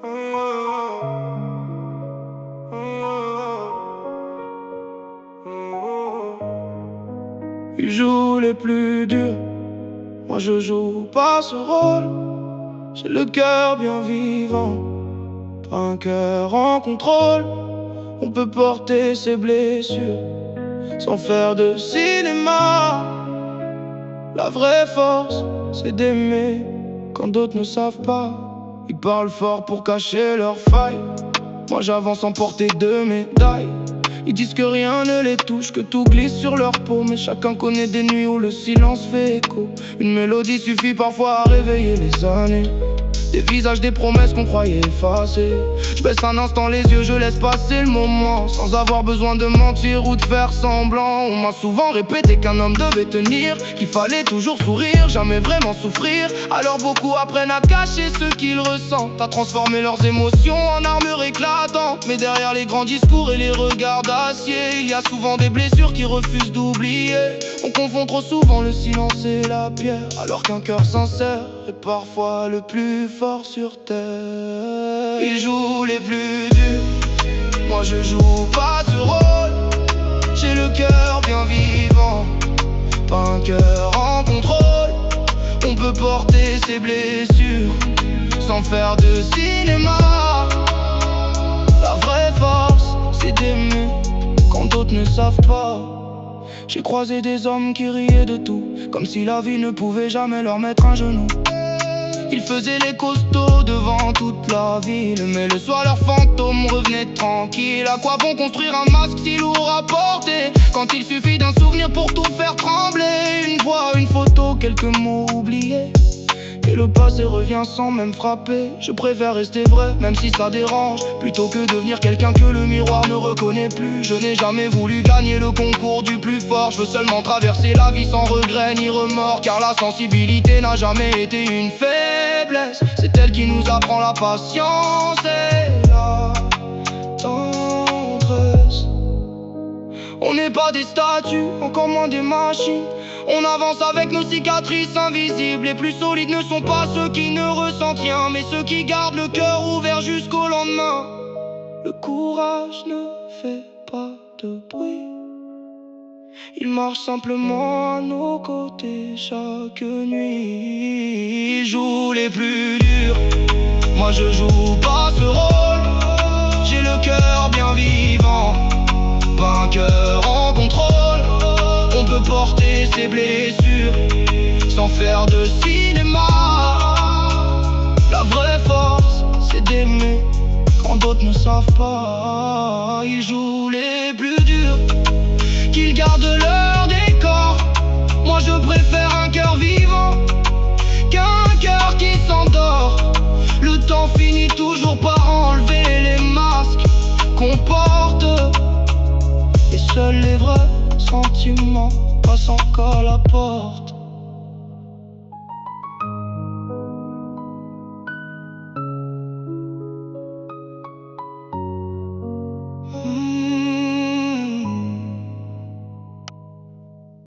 Ils jouent les plus durs, moi je joue pas ce rôle. J'ai le cœur bien vivant, pas un cœur en contrôle. On peut porter ses blessures sans faire de cinéma. La vraie force, c'est d'aimer quand d'autres ne savent pas. Ils parlent fort pour cacher leurs failles, moi j'avance en portée de médailles. Ils disent que rien ne les touche, que tout glisse sur leur peau. Mais chacun connaît des nuits où le silence fait écho. Une mélodie suffit parfois à réveiller les années. Des visages, des promesses qu'on croyait effacées. Je baisse un instant les yeux, je laisse passer le moment, sans avoir besoin de mentir ou de faire semblant. On m'a souvent répété qu'un homme devait tenir, qu'il fallait toujours sourire, jamais vraiment souffrir. Alors beaucoup apprennent à cacher ce qu'ils ressentent, à transformer leurs émotions en armure éclatante. Mais derrière les grands discours et les regards d'acier, il y a souvent des blessures qui refusent d'oublier. On confond trop souvent le silence et la pierre, alors qu'un cœur sincère est parfois le plus fort sur terre. Ils jouent les plus durs, moi je joue pas ce rôle. J'ai le cœur bien vivant, pas un cœur en contrôle. On peut porter ses blessures sans faire de cinéma. La vraie force, c'est d'aimer quand d'autres ne savent pas. J'ai croisé des hommes qui riaient de tout, comme si la vie ne pouvait jamais leur mettre un genou. Ils faisaient les costauds devant toute la ville, mais le soir leurs fantômes revenaient tranquilles. À quoi bon construire un masque si lourd à porter, quand il suffit d'un souvenir pour tout faire trembler? Une voix, une photo, quelques mots oubliés, et le passé revient sans même frapper. Je préfère rester vrai, même si ça dérange, plutôt que devenir quelqu'un que le miroir ne reconnaît plus. Je n'ai jamais voulu gagner le concours du plus fort. Je veux seulement traverser la vie sans regret ni remords, car la sensibilité n'a jamais été une faiblesse. C'est elle qui nous apprend la patience et la tendresse. On n'est pas des statues, encore moins des machines. On avance avec nos cicatrices invisibles. Les plus solides ne sont pas ceux qui ne ressentent rien, mais ceux qui gardent le cœur ouvert jusqu'au lendemain. Le courage ne fait pas de bruit, il marche simplement à nos côtés chaque nuit. Ils jouent les plus durs, moi je joue pas ce rôle. J'ai le cœur bien vivant, pas un cœur en contrôle. On peut porter ses blessures sans faire de cinéma. La vraie force, c'est d'aimer quand d'autres ne savent pas. Ils jouent les plus durs, qu'ils gardent leur décor. Moi je préfère un cœur vivant qu'un cœur qui s'endort. Le temps finit toujours par enlever les masques qu'on porte, et seuls les vrais sentiments passent encore à la porte.